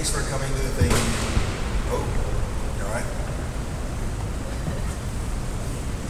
Thanks for coming to the thing. Oh, you all right?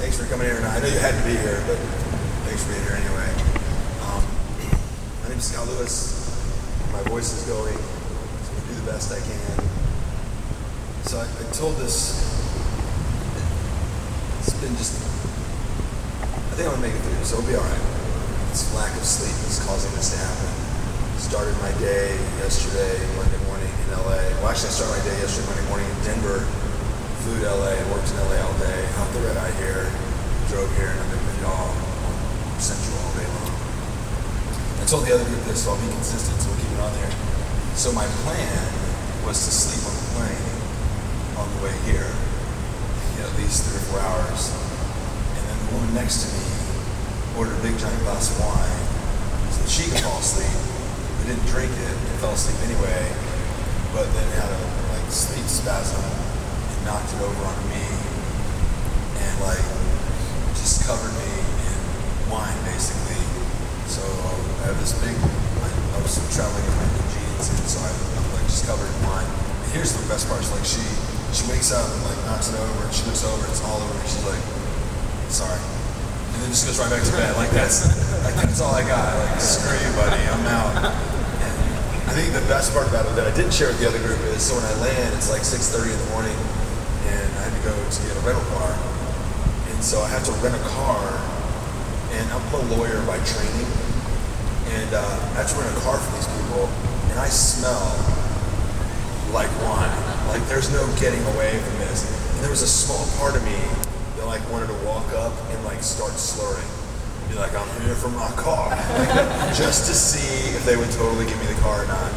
Thanks for coming here tonight. I know you had to be here, but thanks for being here anyway. My name is Scott Lewis. My voice is going. I'm going to do the best I can. So I told this. It's been just. I think I'm going to make it through, so it'll be all right. It's lack of sleep that's causing this to happen. Started my day yesterday, Monday morning in LA. Well, actually, I started my day yesterday, Monday morning in Denver. Flew to LA, worked in LA all day, hopped the red eye here, drove here, and I've been with y'all Central all day long. I told the other group this, so I'll be consistent, so we'll keep it on there. So my plan was to sleep on the plane on the way here, get at least 3 or 4 hours. And then the woman next to me ordered a big giant glass of wine so that she could fall asleep. I didn't drink it and fell asleep anyway, but then had a sleep spasm and knocked it over onto me and just covered me in wine basically. So I have this big, I was traveling in my jeans, and so I'm just covered in wine. And here's the best part, she wakes up and knocks it over, and she looks over, it's all over, and she's like, sorry. And then just goes right back to bed. That's all I got. Screw you, buddy, I'm out. And I think the best part about it that I didn't share with the other group is, so when I land, it's 6:30 in the morning, and I had to go to get a rental car. And so I have to rent a car, and I'm a lawyer by training, and I have to rent a car for these people, and I smell like wine. There's no getting away from this. And there was a small part of me that wanted to walk up and start slurring. Be like, I'm here for my car. Just to see if they would totally give me the car or not.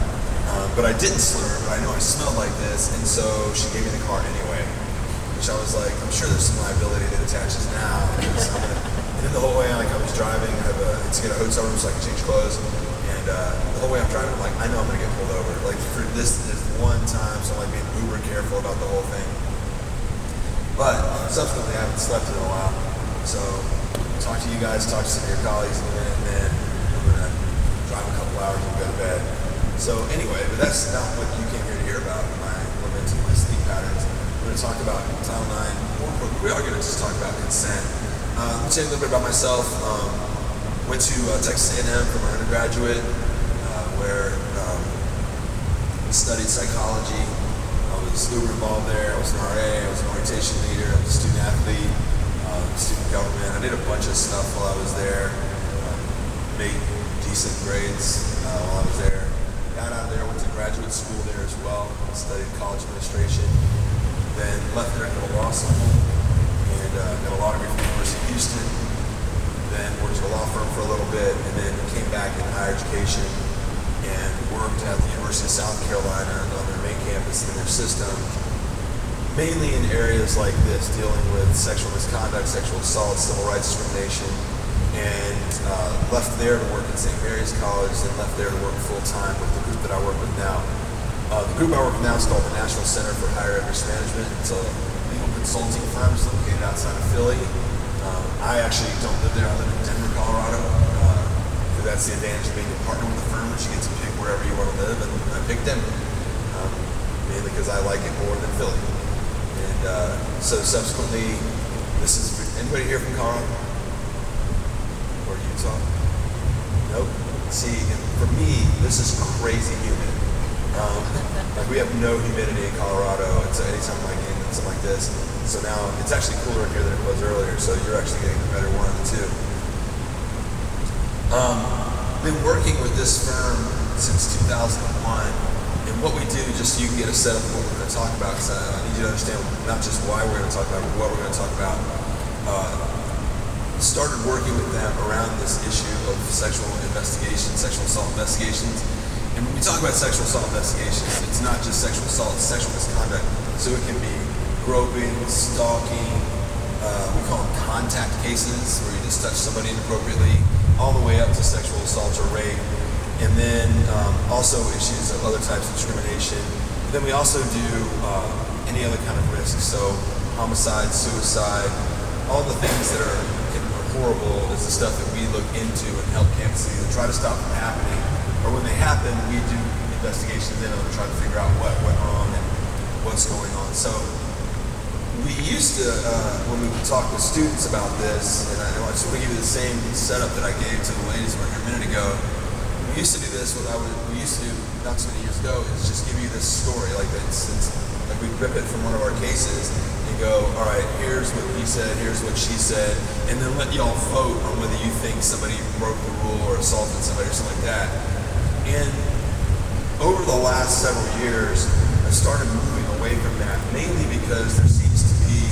But I didn't slur, but I know I smelled like this, and so she gave me the car anyway. Which I was like, I'm sure there's some liability that attaches now. And then the whole way I was driving, I have to get a hotel room so I can change clothes. And the whole way I'm driving, I'm I know I'm gonna get pulled over. For this one time, so I'm being uber careful about the whole thing. But subsequently, I haven't slept in a while. So talk to you guys, talk to some of your colleagues in a minute, and then I'm gonna drive a couple hours and go to bed. So anyway, but that's not what you came here to hear about, my lamenting my sleep patterns. We're gonna talk about Title IX. More importantly, we are gonna just talk about consent. Let me tell you a little bit about myself. Went to Texas A&M for my undergraduate, where I studied psychology. I was uber involved there. I was an RA, I was an orientation leader, I was a student athlete, student government. I did a bunch of stuff while I was there. Made decent grades while I was there. Got out of there, went to graduate school there as well. Studied college administration. Then left there to go to law school and got a law degree from the University of Houston. Then worked at a law firm for a little bit, and then came back in higher education and worked at the University of South Carolina on their main campus in their system, mainly in areas like this, dealing with sexual misconduct, sexual assault, civil rights discrimination, and left there to work at St. Mary's College, and left there to work full-time with the group that I work with now. The group I work with now is called the National Center for Higher Ed Risk Management. It's a legal consulting firm. It's located outside of Philly. I actually don't live there. I live in Denver, Colorado. That's the advantage of being a partner with the firm, is you get to pick wherever you want to live, and I picked Denver, mainly because I like it more than Philly. And so subsequently, this is, anybody here from Colorado? Or Utah? Nope. See, for me, this is crazy humid. We have no humidity in Colorado. It's anytime in something like this. So now it's actually cooler in here than it was earlier, so you're actually getting the better one of the two. Been working with this firm since 2001, and what we do, just so you can get a set of what we're going to talk about, because I need you to understand not just why we're going to talk about it, but what we're going to talk about. Started working with them around this issue of sexual investigations, sexual assault investigations. And when we talk about sexual assault investigations, it's not just sexual assault, it's sexual misconduct. So it can be groping, stalking, we call them contact cases, where you just touch somebody inappropriately, all the way up to sexual assault or rape, and then also issues of other types of discrimination. Then we also do any other kind of risk, so homicide, suicide, all the things that are horrible is the stuff that we look into and help campuses either try to stop from happening, or when they happen, we do investigations investigations in them to try to figure out what went wrong and what's going on. So we used to, when we would talk with students about this, and I just want to give you the same setup that I gave to the ladies a minute ago. We used to do this, we used to do not so many years ago, is just give you this story, like we'd rip it from one of our cases and go, all right, here's what he said, here's what she said, and then let y'all vote on whether you think somebody broke the rule or assaulted somebody or something like that. And over the last several years, I started moving away from that, mainly because there seems to be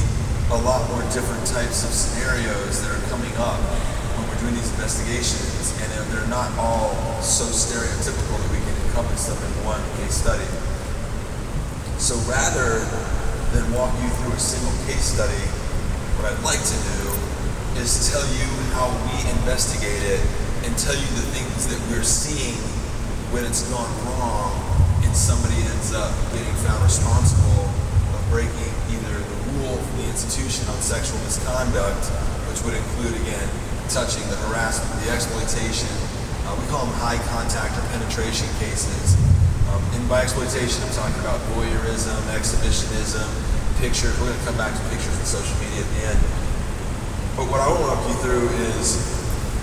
a lot more different types of scenarios that are coming up when we're doing these investigations, and they're not all so stereotypical that we can encompass them in one case study. So rather than walk you through a single case study, what I'd like to do is tell you how we investigate it and tell you the things that we're seeing when it's gone wrong and somebody ends up getting found responsible of breaking either the rule from the institution on sexual misconduct, which would include, again, touching, the harassment, the exploitation. We call them high contact or penetration cases. And by exploitation, I'm talking about voyeurism, exhibitionism, pictures. We're going to come back to pictures and social media at the end. But what I want to walk you through is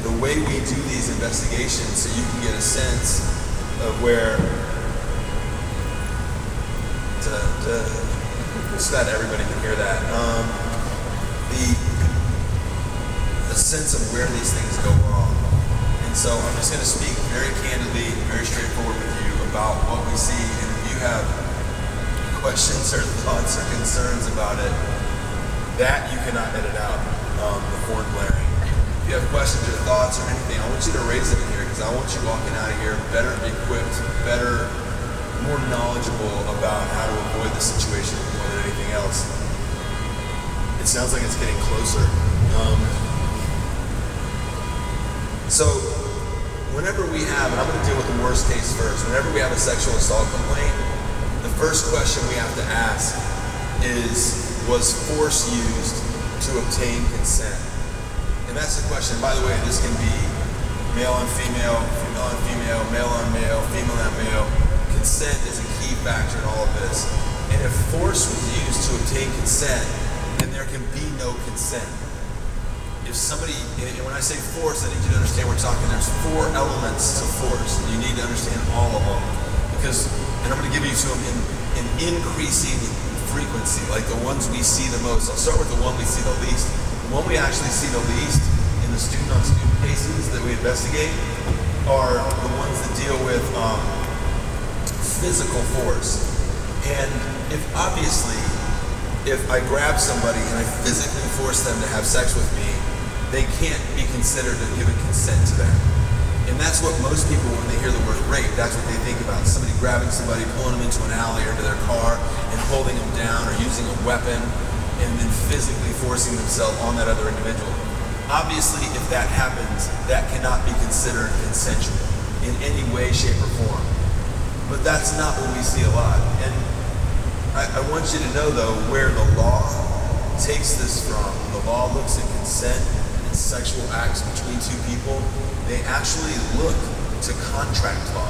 the way we do these investigations so you can get a sense of where, so that everybody can hear that, the sense of where these things go wrong. And so I'm just going to speak very candidly, very straightforward with you about what we see, and if you have questions or thoughts or concerns about it, that you cannot edit out before blaring. If you have questions or thoughts or anything, I want you to raise them in here, because I want you walking out of here better equipped, better, more knowledgeable about how to avoid the situation more than anything else. It sounds like it's getting closer. So whenever we have, and I'm going to deal with the worst case first, whenever we have a sexual assault complaint, the first question we have to ask is, was force used to obtain consent? And that's the question. By the way, this can be male on female, female on female, male on male, female on male. Consent is a key factor in all of this. And if force was used to obtain consent, then there can be no consent. If somebody, and when I say force, I need you to understand we're talking, there's 4 elements to force. You need to understand all of them, because, and I'm going to give you to them in increasing frequency, like the ones we see the most. I'll start with the one we see the least. The one we actually see the least in the student-on-student cases that we investigate are the ones that deal with physical force. And if I grab somebody and I physically force them to have sex with me, they can't be considered to give consent to that. And that's what most people, when they hear the word rape, that's what they think about. Somebody grabbing somebody, pulling them into an alley or into their car and holding them down, or using a weapon and then physically forcing themselves on that other individual. Obviously, if that happens, that cannot be considered consensual in any way, shape, or form. But that's not what we see a lot. And I want you to know, though, where the law takes this from. The law looks at consent and sexual acts between 2 people. They actually look to contract law.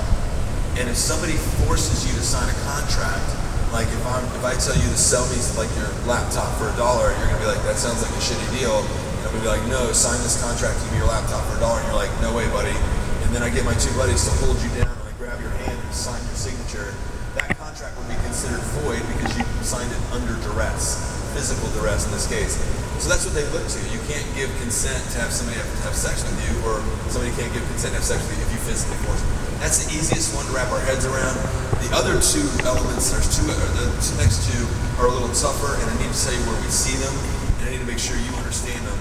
And if somebody forces you to sign a contract, like if I tell you to sell me like your laptop for $1, you're gonna be like, that sounds like a shitty deal. And I'm gonna be like, no, sign this contract, give me your laptop for $1. And you're like, no way, buddy. And then I get my 2 buddies to hold you down and I grab your hand and sign your signature. That contract would be considered void because you signed it under duress, physical duress in this case. So that's what they look to. You can't give consent to have somebody have sex with you, or somebody can't give consent to have sex with you if you physically force them. That's the easiest one to wrap our heads around. The other 2 elements, the next 2 are a little tougher, and I need to tell you where we see them, and I need to make sure you understand them.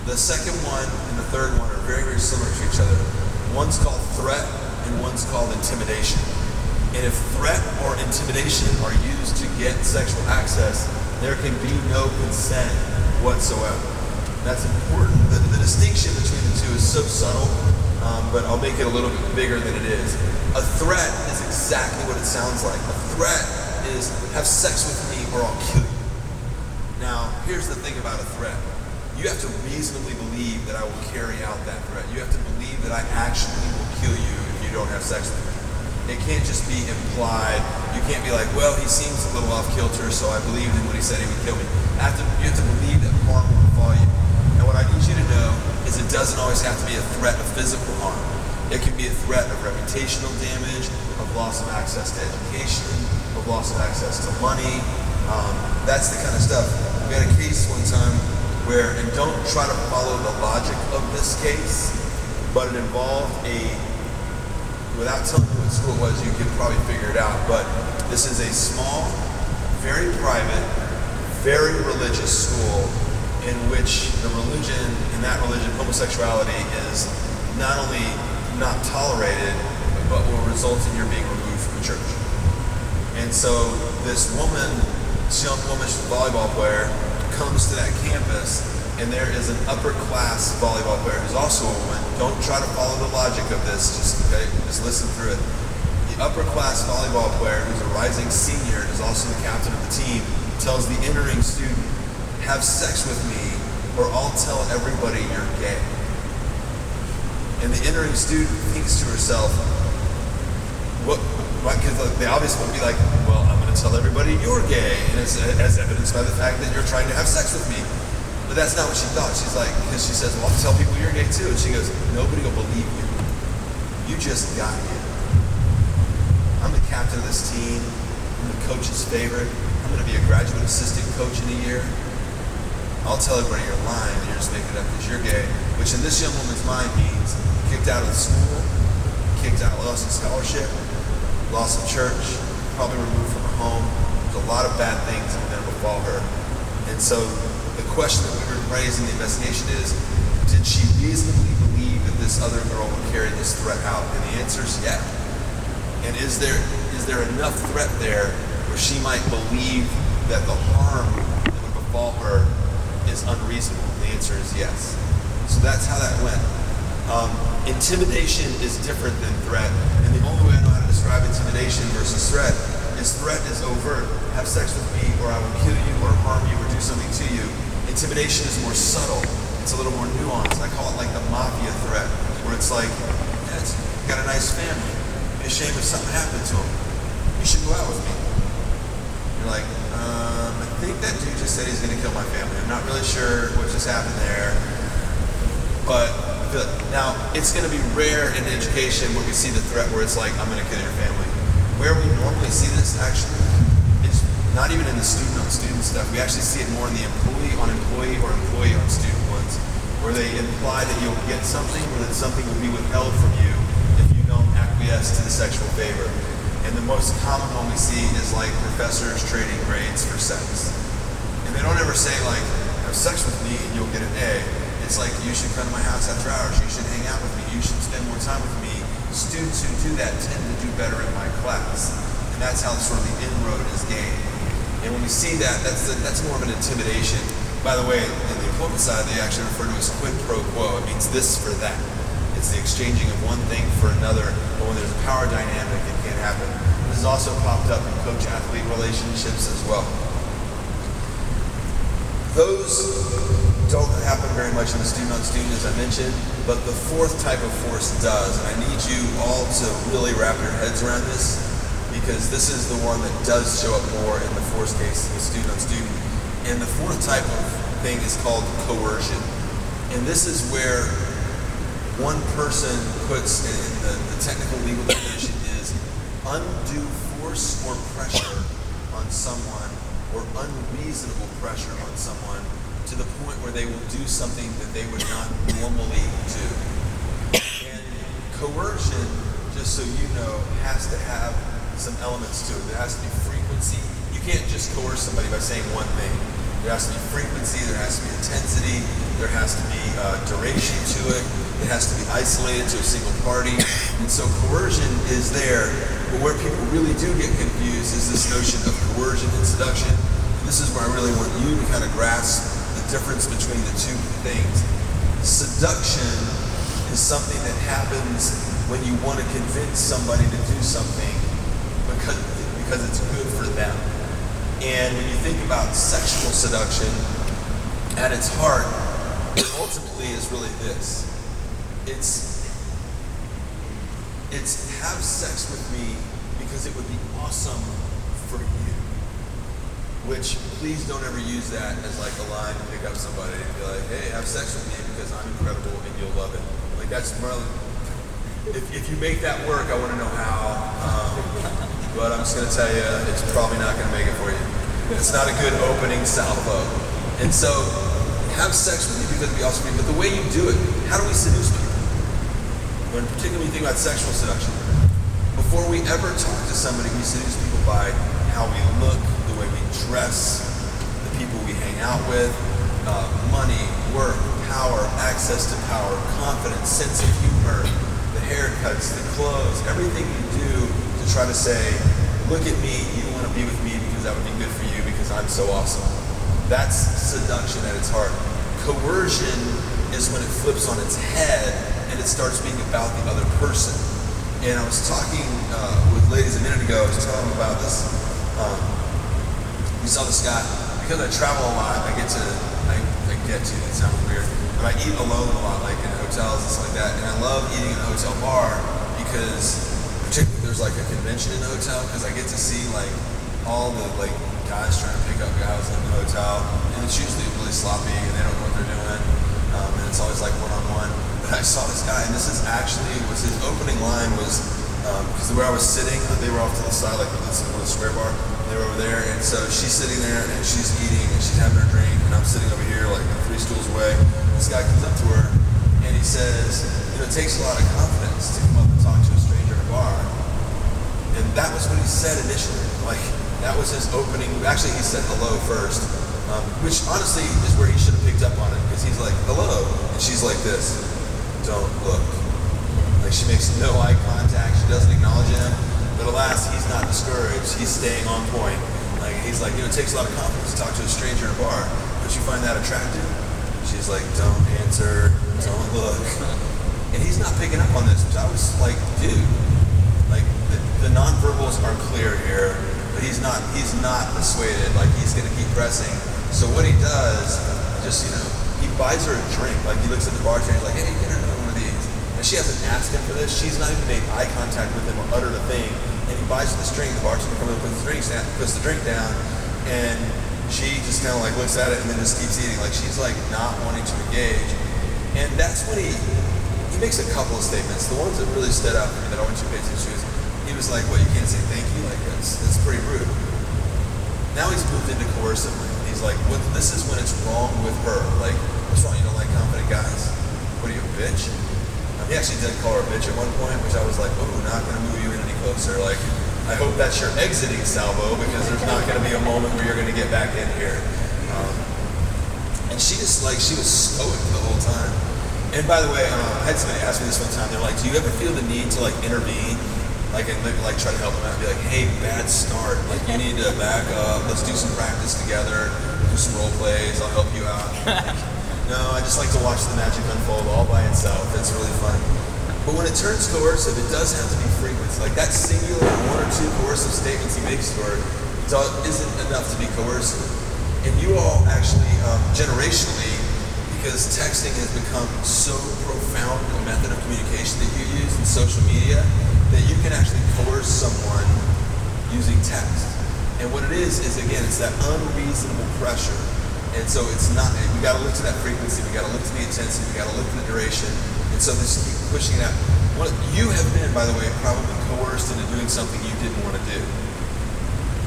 The second one and the third one are very, very similar to each other. One's called threat, and one's called intimidation. And if threat or intimidation are used to get sexual access, there can be no consent whatsoever. That's important. The distinction between the 2 is so subtle, but I'll make it a little bit bigger than it is. A threat is exactly what it sounds like. A threat is, have sex with me or I'll kill you. Now, here's the thing about a threat. You have to reasonably believe that I will carry out that threat. You have to believe that I actually will kill you if you don't have sex with me. It can't just be implied. You can't be like, well, he seems a little off kilter, so I believed him when he said he would kill me. You have to believe that harm will befall you. And what I need you to know is it doesn't always have to be a threat of physical harm. It can be a threat of reputational damage, of loss of access to education, of loss of access to money. That's the kind of stuff. We had a case one time where, and don't try to follow the logic of this case, but it involved without telling you what school it was, you could probably figure it out, but this is a small, very private, very religious school in which in that religion, homosexuality is not only not tolerated, but will result in your being removed from the church. And so this young woman, she's a volleyball player, comes to that campus, and there is an upper class volleyball player who's also a woman. Don't try to follow the logic of this, just listen through it. The upper class volleyball player, who's a rising senior, is also the captain of the team, tells the entering student, have sex with me or I'll tell everybody you're gay. And the entering student thinks to herself, because they obviously won't be like, well, I'm going to tell everybody you're gay, and it's as evidenced by the fact that you're trying to have sex with me. But that's not what she thought. She's like, because she says, well, I'll tell people you're gay too. And she goes, nobody will believe you. You just got here. I'm the captain of this team. I'm the coach's favorite. I'm going to be a graduate assistant coach in a year. I'll tell everybody you're lying and you're just making it up because you're gay, which in this young woman's mind means kicked out of the school, kicked out, lost a scholarship, loss of church, probably removed from her home. There's a lot of bad things that will never befall her. And so the question that we were raising in the investigation is, did she reasonably believe that this other girl would carry this threat out? And the answer is yeah. And is there enough threat there where she might believe that the harm that would befall her is unreasonable? The answer is yes. So that's how that went. Intimidation is different than threat, and the only way I know how to describe intimidation versus threat is overt. Have sex with me or I will kill you or harm you or do something to you. Intimidation is more subtle. It's a little more nuanced. I call it like the mafia threat, where it's like, yeah, you got a nice family. Be ashamed if something happened to him. You should go out with me. You're like, I think that dude just said he's going to kill my family. I'm not really sure what just happened there. But now, it's going to be rare in education where we see the threat where it's like, I'm going to kill your family. Where we normally see this actually is not even in the student-on-student stuff. We actually see it more in the employee-on-employee or employee-on-student ones, where they imply that you'll get something or that something will be withheld from you if you don't acquiesce to the sexual favor. And the most common one we see is like professors trading grades for sex. And they don't ever say like, have sex with me and you'll get an A. It's like, you should come to my house after hours. You should hang out with me. You should spend more time with me. Students who do that tend to do better in my class. And that's how sort of the inroad is gained. And when we see that, that's more of an intimidation. By the way, in the employment side, they actually refer to it as quid pro quo. It means this for that. It's the exchanging of one thing for another. But when there's a power dynamic, it can't happen. This has also popped up in coach-athlete relationships as well. Those don't happen very much in the student-on-student, as I mentioned, but the fourth type of force does. And I need you all to really wrap your heads around this, because this is the one that does show up more in the force case of student-on-student. And the fourth type of thing is called coercion. And this is where one person puts, in the technical legal definition is undue force or pressure on someone, or unreasonable pressure on someone, to the point where they will do something that they would not normally do. And coercion, just so you know, has to have some elements to it. There has to be frequency. You can't just coerce somebody by saying one thing. There has to be frequency, there has to be intensity, there has to be duration to it, it has to be isolated to a single party. And so coercion is there, but where people really do get confused is this notion of coercion and seduction. And this is where I really want you to kind of grasp the difference between the two things. Seduction is something that happens when you want to convince somebody to do something because it's good for them. And when you think about sexual seduction, at its heart, it ultimately is really this. It's It's have sex with me because it would be awesome for you. Which, please don't ever use that as like a line to pick up somebody and be like, hey, have sex with me because I'm incredible and you'll love it. Like that's more, if you make that work, I want to know how. But I'm just going to tell you, it's probably not going to make it for you. It's not a good opening salvo. And so, have sex with me because it'd be awesome for you. But the way you do it, how do we seduce people? When particularly when you think about sexual seduction, before we ever talk to somebody, we seduce people by how we look, the way we dress, the people we hang out with, money, work, power, access to power, confidence, sense of humor, the haircuts, the clothes, everything you do to try to say, look at me, you want to be with me because that would be good for you because I'm so awesome. That's seduction at its heart. Coercion is when it flips on its head and it starts being about the other person. And I was talking with ladies a minute ago, I was telling them about this. We saw this guy, because I travel a lot, I get to, it sounds weird, but I eat alone a lot, like in hotels and stuff like that. And I love eating in a hotel bar because, particularly there's like a convention in the hotel, because I get to see like all the like guys trying to pick up guys in the hotel. And it's usually really sloppy and they don't know what they're doing. And it's always like one-on-one. But I saw this guy, and this is actually, was his opening line was, because where I was sitting, they were off to the side, like this is the square bar. They were over there, and so she's sitting there, and she's eating, and she's having her drink, and I'm sitting over here, like 3 stools away. This guy comes up to her, and he says, it takes a lot of confidence to come up and talk to a stranger in a bar. And that was what he said initially. Like, that was his opening. Actually, he said hello first, which honestly is where he should have picked up on it, because he's like, hello, and she's like this, don't look. Like, she makes no eye contact, she doesn't acknowledge him. But alas, he's not discouraged. He's staying on point. Like, he's like, it takes a lot of confidence to talk to a stranger in a bar. Don't you find that attractive? She's like, don't answer, don't look. And he's not picking up on this, which I was like, dude, like the nonverbals are clear here, but he's not persuaded. Like, he's gonna keep pressing. So what he does, just he buys her a drink. Like, he looks at the bartender, he's like, hey, get her another one of these. And she hasn't asked him for this. She's not even made eye contact with him or uttered a thing. And he buys her this drink. The bartender comes up, puts the drink down, and she just kind of like looks at it and then just keeps eating. Like, she's like not wanting to engage. And that's when he makes a couple of statements. The ones that really stood out for me that I want you to pay attention to is, he was like, what, you can't say thank you? Like, that's pretty rude. Now he's moved into coercive. He's like, this is when it's wrong with her. Like, what's wrong? You don't like confident guys? What are you, a bitch? He actually did call her a bitch at one point, which I was like, oh, not going to move you in any closer. Like, I hope that's your exiting salvo, because there's not going to be a moment where you're going to get back in here. And she just, like, she was stoic the whole time. And by the way, I had somebody ask me this one time. They're like, do you ever feel the need to, like, intervene? Like, and maybe, like, try to help them out and be like, hey, bad start. Like, you need to back up. Let's do some practice together. Do some role plays. I'll help you out. No, I just like to watch the magic unfold all by itself. It's really fun. But when it turns coercive, it does have to be frequent. Like, that singular 1 or 2 coercive statements he makes to her isn't enough to be coercive. And you all actually, generationally, because texting has become so profound a method of communication that you use in social media, that you can actually coerce someone using text. And what it is again, it's that unreasonable pressure. And so it's not, we gotta look to that frequency, we gotta look to the intensity, we gotta look to the duration. And so this keep pushing it out. You have been, by the way, probably coerced into doing something you didn't want to do.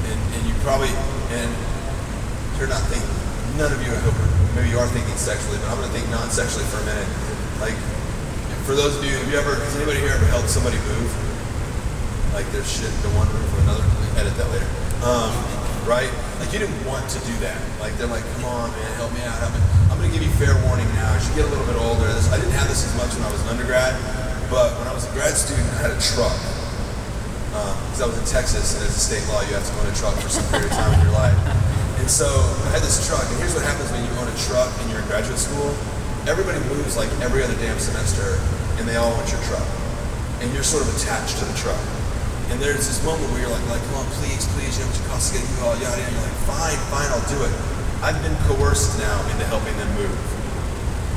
And you probably, and you're not thinking, none of you, I hope, maybe you are thinking sexually, but I'm gonna think non-sexually for a minute. Like, for those of you, has anybody here ever helped somebody move? Like, there's shit to one room from another, edit that later. Right? Like, you didn't want to do that. Like, they're like, come on, man, help me out. I'm going to give you fair warning now. As you get a little bit older, I didn't have this as much when I was an undergrad, but when I was a grad student, I had a truck. Because I was in Texas, and as a state law, you have to own a truck for some period of time in your life. And so I had this truck, and here's what happens when you own a truck and you're in graduate school. Everybody moves like every other damn semester, and they all want your truck. And you're sort of attached to the truck. And there's this moment where you're like, come on, please, you know what it costs to get you all, yada, yada. You're like, fine, I'll do it. I've been coerced now into helping them move.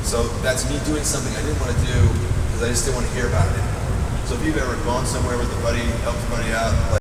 So that's me doing something I didn't want to do because I just didn't want to hear about it anymore. So if you've ever gone somewhere with a buddy, helped a buddy out, like